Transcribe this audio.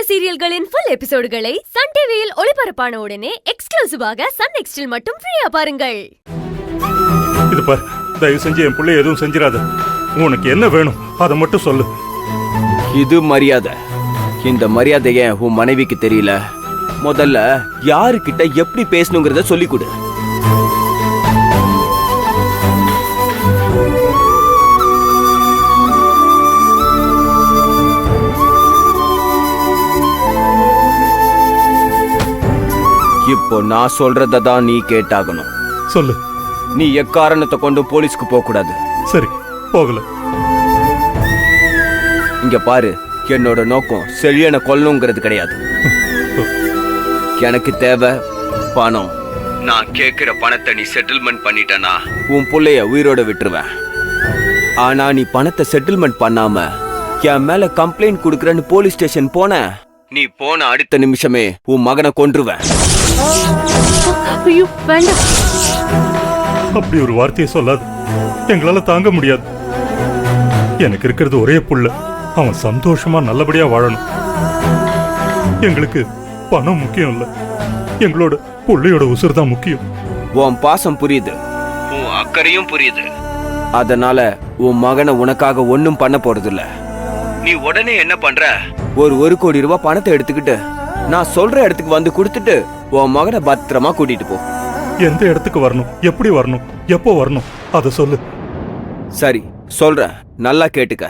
சீரியல்களின் full எபிசோடுகளை Sun டிவியில் ஒளிபரப்பான உடனே எக்ஸ்க்ளூசிவாக சன் நெக்ஸ்டில் மட்டும் ஃப்ரீயா பாருங்கள். இது பார், தயவு செஞ்சு என் பிள்ளை எதுவும் செஞ்சிடாத. உனக்கு என்ன வேணும் அதை மட்டும் சொல்லு. இது மரியாதை. இந்த மரியாதைய உன் மனைவிக்கு தெரியல. முதல்ல யாருக்கிட்ட எப்படி பேசணுங்கிறத சொல்லி கொடு. இப்போ நான் சொல்றதான் நீ கேட்டாகணும். சொல்லு. நீ எக்காரணத்தை கொண்டு போலீஸ்க்கு போக கூடாது. சரி, போகல. இங்க பாரு, என்னோட நோக்கம் செழியனை கொல்லணுங்கிறது கிடையாது. எனக்கு தேவை பணம். நான் கேட்கிற பணத்தை நீ செட்டில்மெண்ட் பண்ணிட்டனா உன் புள்ளைய உயிரோட விட்டுருவேன். ஆனா நீ பணத்தை செட்டில்மெண்ட் பண்ணாம என் மேல கம்ப்ளைண்ட் கொடுக்கறன்னு போலீஸ் ஸ்டேஷன் போன, நீ போன அடுத்த நிமிஷமே உன் மகனை கொன்றுவேன். ஐயோ, வேண்டாம். அப்படி ஒரு வார்த்தையை சொல்லாது. எங்களால தாங்க முடியாது. எனக்கு இருக்கிறது ஒரே புள்ள. அவன் சந்தோஷமா நல்லபடியா வாழணும். எங்களுக்கு பணம் முக்கியம் இல்ல. எங்களோட புள்ளையோட உசுர் தான் முக்கியம். உன் பாசம் புரியுது, உன் அக்கறையும் புரியுது. அதனால உன் மகனை உனக்காக ஒன்னும் பண்ண போறது இல்ல. நீ உடனே என்ன பண்ற, ஒரு கோடி ரூபாய் பணத்தை எடுத்துக்கிட்டு நான் சொல்ற இடத்துக்கு வந்து கொடுத்துட்டு உன் மகனை பத்திரமா கூட்டிட்டு போ. எந்த இடத்துக்கு வரணும், எப்படி வரணும், எப்போ வரணும் அதை சொல்லு. சரி சொல்றேன், நல்லா கேட்டுக்க.